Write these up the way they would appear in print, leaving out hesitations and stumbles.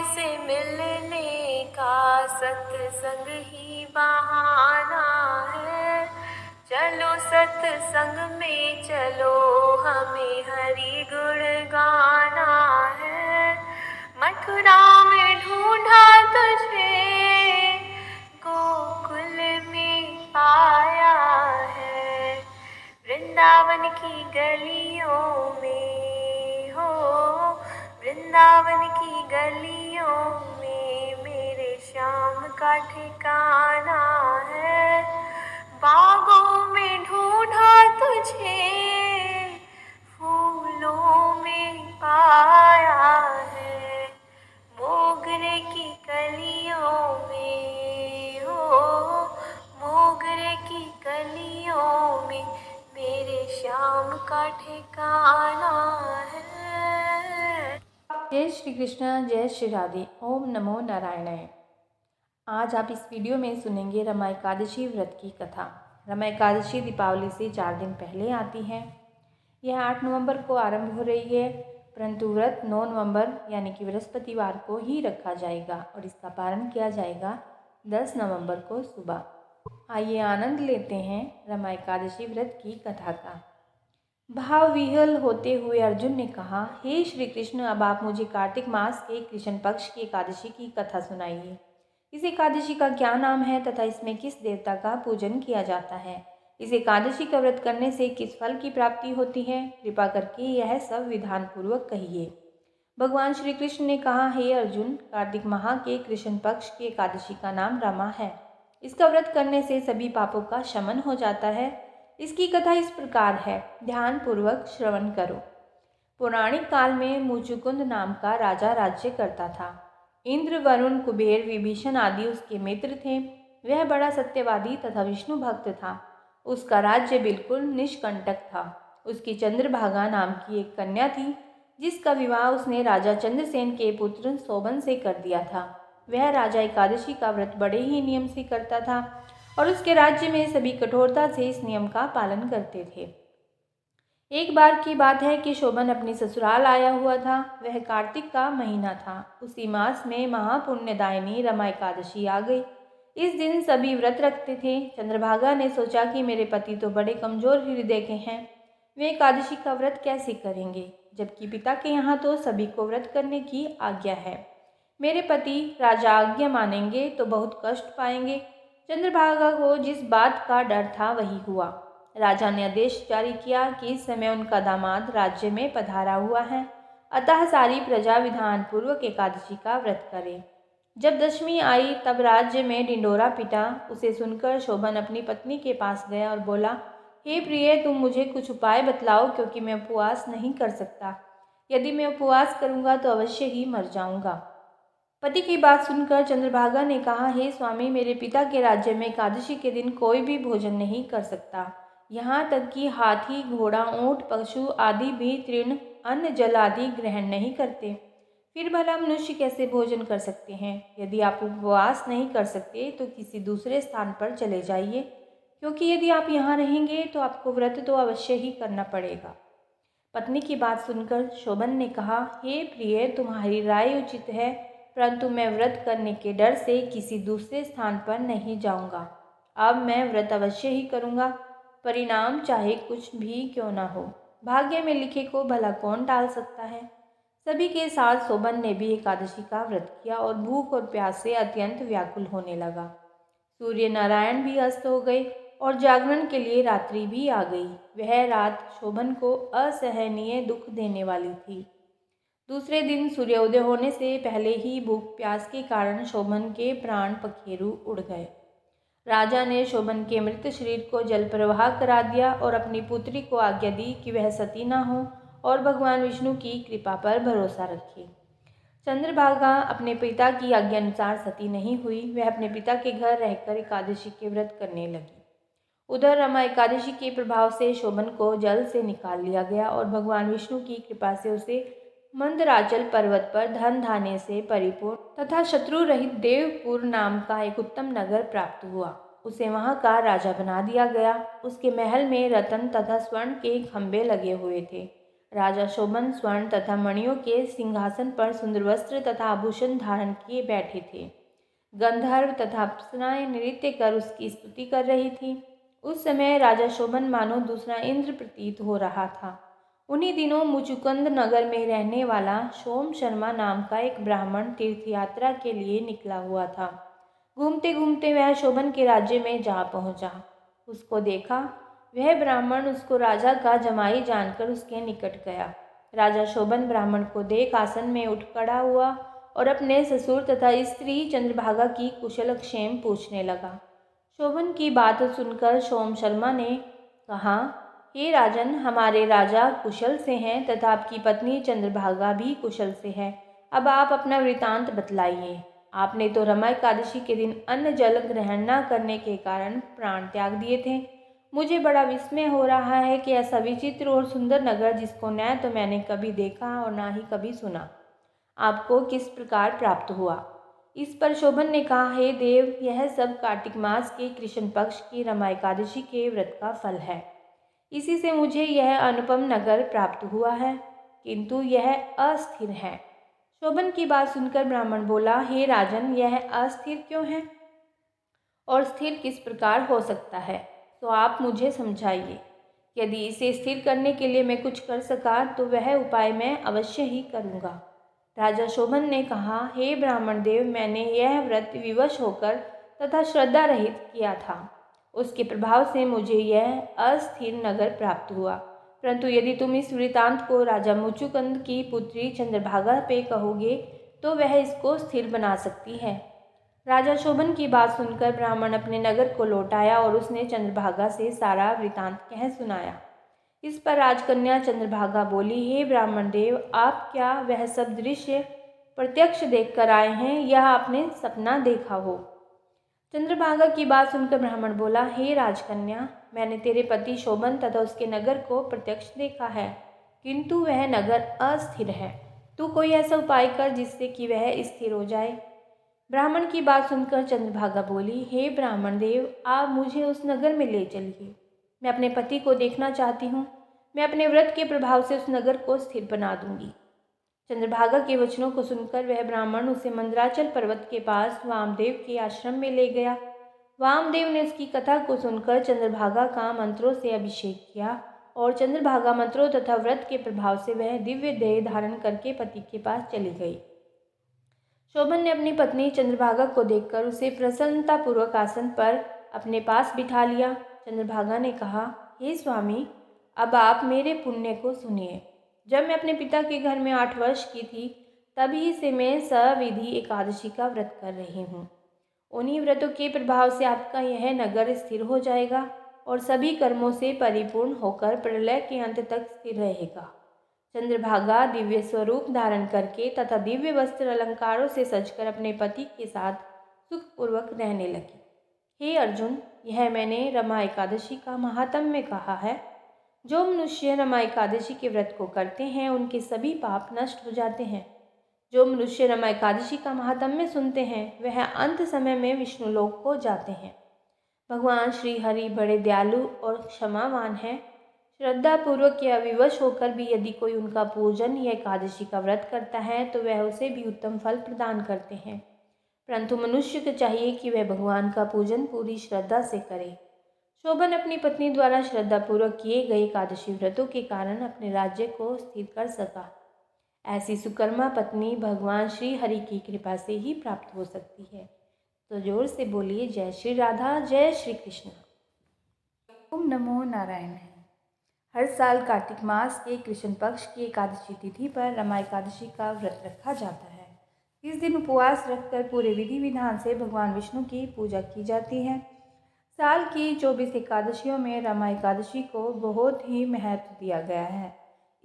से मिलने का सत्संग ही बहाना है। चलो सत्संग में चलो, हमें हरि गुण गाना है। मथुरा में ढूंढा तुझे, गोकुल में पाया है। वृंदावन की गलियों में हो, वृंदावन की गलियों में मेरे श्याम का ठिकाना है। बागों में ढूंढा तुझे, फूलों में पाया है। मोगरे की कलियों में हो, मोगरे की कलियों में मेरे श्याम का ठिकाना है। जय श्री कृष्ण, जय श्री राधे। ओम नमो नारायणाय। आज आप इस वीडियो में सुनेंगे रमा एकादशी व्रत की कथा। रमा एकादशी दीपावली से 4 दिन पहले आती है। यह 8 नवंबर को आरंभ हो रही है, परंतु व्रत 9 नवंबर यानी कि बृहस्पतिवार को ही रखा जाएगा और इसका पारण किया जाएगा 10 नवंबर को सुबह। आइए आनंद लेते हैं रमा एकादशी व्रत की कथा का। भाव विह्वल होते हुए अर्जुन ने कहा, हे श्री कृष्ण, अब आप मुझे कार्तिक मास के कृष्ण पक्ष की एकादशी की कथा सुनाइए। इस एकादशी का क्या नाम है तथा इसमें किस देवता का पूजन किया जाता है? इस एकादशी का व्रत करने से किस फल की प्राप्ति होती है? कृपा करके यह सब विधान पूर्वक कहिए। भगवान श्री कृष्ण ने कहा, हे अर्जुन, कार्तिक माह के कृष्ण पक्ष की एकादशी का नाम रमा है। इसका व्रत करने से सभी पापों का शमन हो जाता है। इसकी कथा इस प्रकार है, ध्यान पूर्वक श्रवण करो। पौराणिक काल में मुचुकुंद नाम का राजा राज्य करता था। इंद्र, वरुण, कुबेर, विभीषण आदि उसके मित्र थे। वह बड़ा सत्यवादी तथा विष्णु भक्त था। उसका राज्य बिल्कुल निष्कंटक था। उसकी चंद्रभागा नाम की एक कन्या थी, जिसका विवाह उसने राजा चंद्रसेन के पुत्र शोभन से कर दिया था। वह राजा एकादशी का व्रत बड़े ही नियम से करता था और उसके राज्य में सभी कठोरता से इस नियम का पालन करते थे। एक बार की बात है कि शोभन अपनी ससुराल आया हुआ था। वह कार्तिक का महीना था। उसी मास में महापुण्यदायिनी रमा एकादशी आ गई। इस दिन सभी व्रत रखते थे। चंद्रभागा ने सोचा कि मेरे पति तो बड़े कमजोर हृदय के हैं, वे एकादशी का व्रत कैसे करेंगे, जबकि पिता के यहाँ तो सभी को व्रत करने की आज्ञा है। मेरे पति राजा आज्ञा मानेंगे तो बहुत कष्ट पाएंगे। चंद्रभागा को जिस बात का डर था वही हुआ। राजा ने आदेश जारी किया कि इस समय उनका दामाद राज्य में पधारा हुआ है, अतः सारी प्रजा विधान पूर्वक एकादशी का व्रत करे। जब दशमी आई तब राज्य में ढिंढोरा पिटा। उसे सुनकर शोभन अपनी पत्नी के पास गया और बोला, हे प्रिय, तुम मुझे कुछ उपाय बतलाओ, क्योंकि मैं उपवास नहीं कर सकता। यदि मैं उपवास करूंगा तो अवश्य ही मर जाऊंगा। पति की बात सुनकर चंद्रभागा ने कहा, हे स्वामी, मेरे पिता के राज्य में एकादशी के दिन कोई भी भोजन नहीं कर सकता। यहाँ तक कि हाथी, घोड़ा, ऊंट, पशु आदि भी तृण, अन्न, जल आदि ग्रहण नहीं करते। फिर भला मनुष्य कैसे भोजन कर सकते हैं? यदि आप उपवास नहीं कर सकते तो किसी दूसरे स्थान पर चले जाइए, क्योंकि यदि आप यहाँ रहेंगे तो आपको व्रत तो अवश्य ही करना पड़ेगा। पत्नी की बात सुनकर शोभन ने कहा, हे प्रिय, तुम्हारी राय उचित है, परंतु मैं व्रत करने के डर से किसी दूसरे स्थान पर नहीं जाऊंगा। अब मैं व्रत अवश्य ही करूंगा, परिणाम चाहे कुछ भी क्यों न हो। भाग्य में लिखे को भला कौन टाल सकता है। सभी के साथ शोभन ने भी एकादशी का व्रत किया और भूख और प्यास से अत्यंत व्याकुल होने लगा। सूर्य नारायण भी अस्त हो गए और जागरण के लिए रात्रि भी आ गई। वह रात शोभन को असहनीय दुख देने वाली थी। दूसरे दिन सूर्योदय होने से पहले ही भूख प्यास के कारण शोभन के प्राण पखेरु उड़ गए। राजा ने शोभन के मृत शरीर को जल प्रवाह करा दिया और अपनी पुत्री को आज्ञा दी कि वह सती न हो और भगवान विष्णु की कृपा पर भरोसा रखे। चंद्रभागा अपने पिता की आज्ञा अनुसार सती नहीं हुई। वह अपने पिता के घर रहकर एकादशी के व्रत करने लगी। उधर रमा एकादशी के प्रभाव से शोभन को जल से निकाल लिया गया और भगवान विष्णु की कृपा से उसे मंदराचल पर्वत पर धन धान्य से परिपूर्ण तथा शत्रु रहित देवपुर नाम का एक उत्तम नगर प्राप्त हुआ। उसे वहां का राजा बना दिया गया। उसके महल में रत्न तथा स्वर्ण के खंभे लगे हुए थे। राजा शोभन स्वर्ण तथा मणियों के सिंहासन पर सुंदर वस्त्र तथा आभूषण धारण किए बैठे थे। गंधर्व तथा अप्सराएं नृत्य कर उसकी स्तुति कर रही थी। उस समय राजा शोभन मानो दूसरा इंद्र प्रतीत हो रहा था। उन्हीं दिनों मुचुकुंद नगर में रहने वाला सोम शर्मा नाम का एक ब्राह्मण तीर्थ यात्रा के लिए निकला हुआ था। घूमते घूमते वह शोभन के राज्य में जा पहुंचा। उसको देखा। वह ब्राह्मण उसको राजा का जमाई जानकर उसके निकट गया। राजा शोभन ब्राह्मण को देख आसन में उठ खड़ा हुआ और अपने ससुर तथा स्त्री चंद्रभागा की कुशल क्षेम पूछने लगा। शोभन की बात सुनकर सोम शर्मा ने कहा, हे राजन, हमारे राजा कुशल से हैं तथा आपकी पत्नी चंद्रभागा भी कुशल से है। अब आप अपना वृतांत बतलाइए। आपने तो रमा एकादशी के दिन अन्न जल ग्रहण न करने के कारण प्राण त्याग दिए थे। मुझे बड़ा विस्मय हो रहा है कि ऐसा विचित्र और सुंदर नगर, जिसको न तो मैंने कभी देखा और न ही कभी सुना, आपको किस प्रकार प्राप्त हुआ। इस पर शोभन ने कहा, हे देव, यह सब कार्तिक मास के कृष्ण पक्ष की रमा एकादशी के व्रत का फल है। इसी से मुझे यह अनुपम नगर प्राप्त हुआ है, किंतु यह अस्थिर है। शोभन की बात सुनकर ब्राह्मण बोला, हे राजन, यह अस्थिर क्यों है और स्थिर किस प्रकार हो सकता है, तो आप मुझे समझाइए। यदि इसे स्थिर करने के लिए मैं कुछ कर सका तो वह उपाय मैं अवश्य ही करूँगा। राजा शोभन ने कहा, हे ब्राह्मण देव, मैंने यह व्रत विवश होकर तथा श्रद्धा रहित किया था। उसके प्रभाव से मुझे यह अस्थिर नगर प्राप्त हुआ। परंतु यदि तुम इस वृतांत को राजा मुचुकुंद की पुत्री चंद्रभागा पे कहोगे तो वह इसको स्थिर बना सकती है। राजा शोभन की बात सुनकर ब्राह्मण अपने नगर को लौट आया और उसने चंद्रभागा से सारा वृतांत कह सुनाया। इस पर राजकन्या चंद्रभागा बोली, हे ब्राह्मण देव, आप क्या वह सब दृश्य प्रत्यक्ष देखकर आए हैं या आपने सपना देखा हो। चंद्रभागा की बात सुनकर ब्राह्मण बोला, हे राजकन्या, मैंने तेरे पति शोभन तथा उसके नगर को प्रत्यक्ष देखा है, किंतु वह नगर अस्थिर है। तू कोई ऐसा उपाय कर जिससे कि वह स्थिर हो जाए। ब्राह्मण की बात सुनकर चंद्रभागा बोली, हे ब्राह्मण देव, आप मुझे उस नगर में ले चलिए। मैं अपने पति को देखना चाहती हूँ। मैं अपने व्रत के प्रभाव से उस नगर को स्थिर बना दूंगी। चंद्रभागा के वचनों को सुनकर वह ब्राह्मण उसे मंदराचल पर्वत के पास वामदेव के आश्रम में ले गया। वामदेव ने उसकी कथा को सुनकर चंद्रभागा का मंत्रों से अभिषेक किया और चंद्रभागा मंत्रों तथा व्रत के प्रभाव से वह दिव्य देह धारण करके पति के पास चली गई। शोभन ने अपनी पत्नी चंद्रभागा को देखकर उसे प्रसन्नतापूर्वक आसन पर अपने पास बिठा लिया। चंद्रभागा ने कहा, हे स्वामी, अब आप मेरे पुण्य को सुनिए। जब मैं अपने पिता के घर में 8 वर्ष की थी, तभी से मैं सविधि एकादशी का व्रत कर रही हूँ। उन्हीं व्रतों के प्रभाव से आपका यह नगर स्थिर हो जाएगा और सभी कर्मों से परिपूर्ण होकर प्रलय के अंत तक स्थिर रहेगा। चंद्रभागा दिव्य स्वरूप धारण करके तथा दिव्य वस्त्र अलंकारों से सजकर अपने पति के साथ सुखपूर्वक रहने लगी। हे अर्जुन, यह मैंने रमा एकादशी का महात्म्य कहा है। जो मनुष्य रमा एकादशी के व्रत को करते हैं, उनके सभी पाप नष्ट हो जाते हैं। जो मनुष्य रमा एकादशी का महात्म्य सुनते हैं, वह अंत समय में विष्णु लोक को जाते हैं। भगवान श्री हरि बड़े दयालु और क्षमावान हैं। श्रद्धापूर्वक या विवश होकर भी यदि कोई उनका पूजन या एकादशी का व्रत करता है तो वह उसे भी उत्तम फल प्रदान करते हैं। परंतु मनुष्य को चाहिए कि वह भगवान का पूजन पूरी श्रद्धा से करे। शोभन अपनी पत्नी द्वारा श्रद्धापूर्वक किए गए एकादशी व्रतों के कारण अपने राज्य को स्थिर कर सका। ऐसी सुकर्मा पत्नी भगवान श्री हरि की कृपा से ही प्राप्त हो सकती है। तो जोर से बोलिए, जय श्री राधा, जय श्री कृष्ण। ओम नमो नारायण। हर साल कार्तिक मास के कृष्ण पक्ष की एकादशी तिथि पर रमा एकादशी का व्रत रखा जाता है। इस दिन उपवास रखकर पूरे विधि विधान से भगवान विष्णु की पूजा की जाती है। साल की 24 एकादशियों में रमा एकादशी को बहुत ही महत्व दिया गया है।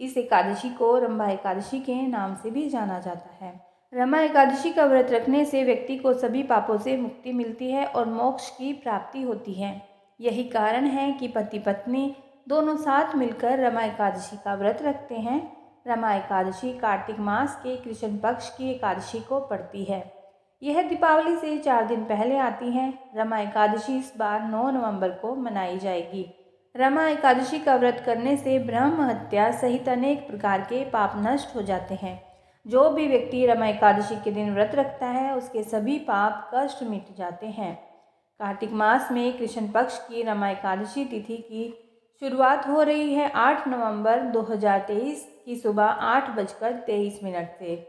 इस एकादशी को रंभा एकादशी के नाम से भी जाना जाता है। रमा एकादशी का व्रत रखने से व्यक्ति को सभी पापों से मुक्ति मिलती है और मोक्ष की प्राप्ति होती है। यही कारण है कि पति पत्नी दोनों साथ मिलकर रमा एकादशी का व्रत रखते हैं। रमा एकादशी कार्तिक मास के कृष्ण पक्ष की एकादशी को पड़ती है। यह दीपावली से 4 दिन पहले आती है। रमा एकादशी इस बार 9 नवंबर को मनाई जाएगी। रमा एकादशी का व्रत करने से ब्रह्म हत्या सहित अनेक प्रकार के पाप नष्ट हो जाते हैं। जो भी व्यक्ति रमा एकादशी के दिन व्रत रखता है उसके सभी पाप कष्ट मिट जाते हैं। कार्तिक मास में कृष्ण पक्ष की रमा एकादशी तिथि की शुरुआत हो रही है 8 नवंबर 2023 की सुबह 8:23 से।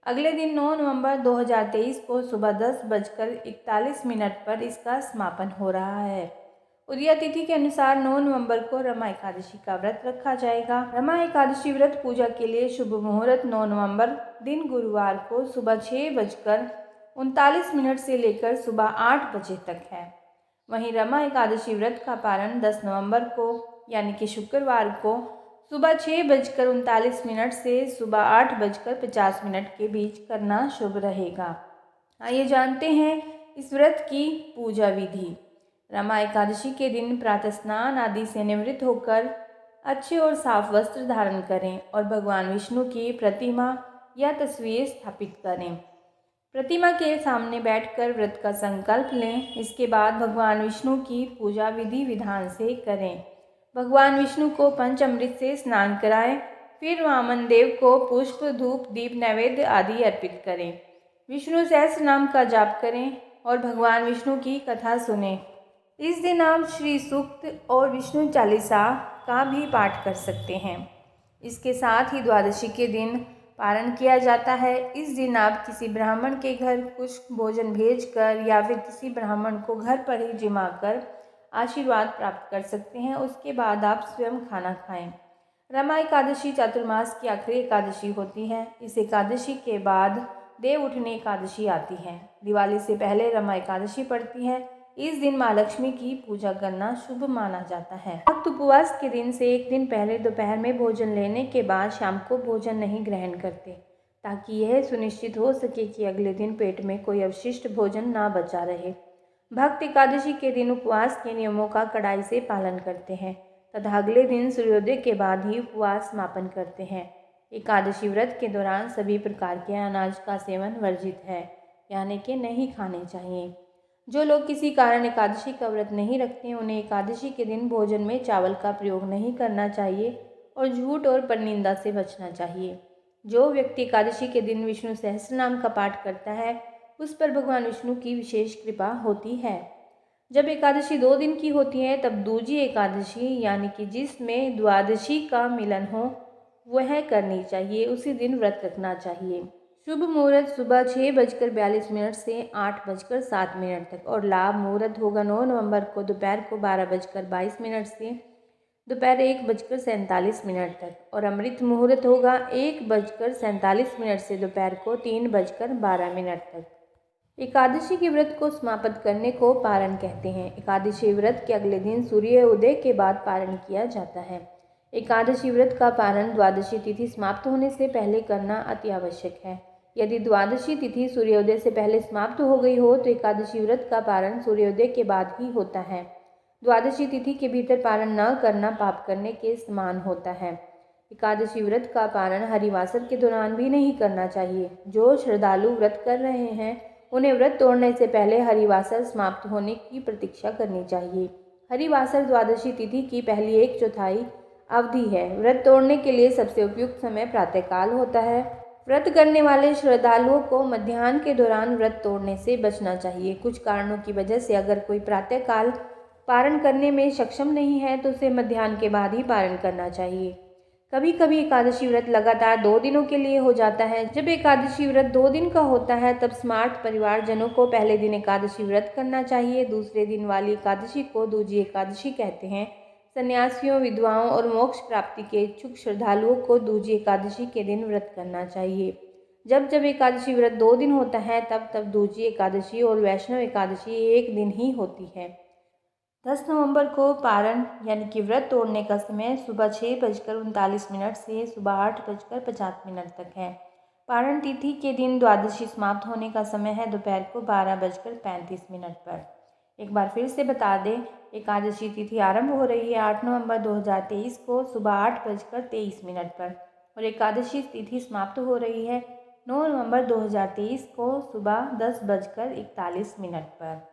अगले दिन 9 नवंबर 2023 को सुबह 10:41 पर इसका समापन हो रहा है। उदया तिथि के अनुसार 9 नवंबर को रमा एकादशी का व्रत रखा जाएगा। रमा एकादशी व्रत पूजा के लिए शुभ मुहूर्त 9 नवंबर दिन गुरुवार को सुबह 6:39 से लेकर सुबह 8 बजे तक है। वहीं रमा एकादशी व्रत का पारण 10 नवंबर को यानी कि शुक्रवार को सुबह 6:39 से सुबह 8:50 के बीच करना शुभ रहेगा। आइए जानते हैं इस व्रत की पूजा विधि। रमा एकादशी के दिन प्रातः स्नान आदि से निवृत्त होकर अच्छे और साफ वस्त्र धारण करें और भगवान विष्णु की प्रतिमा या तस्वीर स्थापित करें। प्रतिमा के सामने बैठकर व्रत का संकल्प लें। इसके बाद भगवान विष्णु की पूजा विधि विधान से करें। भगवान विष्णु को पंचामृत से स्नान कराएं। फिर वामन देव को पुष्प, धूप, दीप, नैवेद्य आदि अर्पित करें। विष्णु सहस्त्र नाम का जाप करें और भगवान विष्णु की कथा सुनें। इस दिन आप श्री सूक्त और विष्णु चालीसा का भी पाठ कर सकते हैं। इसके साथ ही द्वादशी के दिन पारण किया जाता है। इस दिन आप किसी ब्राह्मण के घर कुछ भोजन भेजकर या फिर किसी ब्राह्मण को घर पर ही जिमा कर आशीर्वाद प्राप्त कर सकते हैं। उसके बाद आप स्वयं खाना खाएं। रमा एकादशी चातुर्मास की आखिरी एकादशी होती है। इस एकादशी के बाद देव उठनी एकादशी आती है। दिवाली से पहले रमा एकादशी पड़ती है। इस दिन माँ लक्ष्मी की पूजा करना शुभ माना जाता है। भक्त उपवास के दिन से एक दिन पहले दोपहर में भोजन लेने के बाद शाम को भोजन नहीं ग्रहण करते, ताकि यह सुनिश्चित हो सके कि अगले दिन पेट में कोई अवशिष्ट भोजन ना बचा रहे। भक्त एकादशी के दिन उपवास के नियमों का कड़ाई से पालन करते हैं तथा अगले दिन सूर्योदय के बाद ही उपवास समापन करते हैं। एकादशी व्रत के दौरान सभी प्रकार के अनाज का सेवन वर्जित है, यानी कि नहीं खाने चाहिए। जो लोग किसी कारण एकादशी का व्रत नहीं रखते उन्हें एकादशी के दिन भोजन में चावल का प्रयोग नहीं करना चाहिए और झूठ और परनिंदा से बचना चाहिए। जो व्यक्ति एकादशी के दिन विष्णु सहस्त्र नाम का पाठ करता है उस पर भगवान विष्णु की विशेष कृपा होती है। जब एकादशी 2 दिन की होती है तब दूजी एकादशी यानी कि जिसमें द्वादशी का मिलन हो वह करनी चाहिए। उसी दिन व्रत रखना चाहिए। शुभ मुहूर्त सुबह 6:42 से 8:07 तक और लाभ मुहूर्त होगा 9 नवंबर को दोपहर को 12:22 से दोपहर 1:47 तक और अमृत मुहूर्त होगा 1:47 से दोपहर को 3:12 तक। एकादशी के व्रत को समाप्त करने को पारण कहते हैं। एकादशी व्रत के अगले दिन सूर्य उदय के बाद पारण किया जाता है। एकादशी व्रत का पारण द्वादशी तिथि समाप्त होने से पहले करना अति आवश्यक है। यदि द्वादशी तिथि सूर्योदय से पहले समाप्त हो गई हो तो एकादशी व्रत का पारण सूर्योदय के बाद ही होता है। द्वादशी तिथि के भीतर पारण न करना पाप करने के समान होता है। एकादशी व्रत का पारण हरिवासर के दौरान भी नहीं करना चाहिए। जो श्रद्धालु व्रत कर रहे हैं उन्हें व्रत तोड़ने से पहले हरिवासर समाप्त होने की प्रतीक्षा करनी चाहिए। हरिवासर द्वादशी तिथि की पहली 1/4 अवधि है। व्रत तोड़ने के लिए सबसे उपयुक्त समय प्रातःकाल होता है। व्रत करने वाले श्रद्धालुओं को मध्याह्न के दौरान व्रत तोड़ने से बचना चाहिए। कुछ कारणों की वजह से अगर कोई प्रातःकाल पारण करने में सक्षम नहीं है तो उसे मध्याह्न के बाद ही पारण करना चाहिए। कभी कभी एकादशी व्रत लगातार 2 दिनों के लिए हो जाता है। जब एकादशी व्रत 2 दिन का होता है तब स्मार्ट परिवारजनों को पहले दिन एकादशी व्रत करना चाहिए। दूसरे दिन वाली एकादशी को दूजी एकादशी कहते हैं। सन्यासियों, विधवाओं और मोक्ष प्राप्ति के इच्छुक श्रद्धालुओं को दूजी एकादशी के दिन व्रत करना चाहिए। जब जब एकादशी व्रत 2 दिन होता है तब दूजी एकादशी और वैष्णव एकादशी 1 दिन ही होती है। 10 नवंबर को पारण यानी कि व्रत तोड़ने का समय सुबह 6:39 से सुबह 8:50 तक है। पारण तिथि के दिन द्वादशी समाप्त होने का समय है दोपहर को 12:35 पर। एक बार फिर से बता दें, एकादशी तिथि आरंभ हो रही है 8 नवंबर 2023 को सुबह 8:23 पर और एकादशी तिथि समाप्त हो रही है 9 नवंबर 2023 को सुबह 10:41 पर।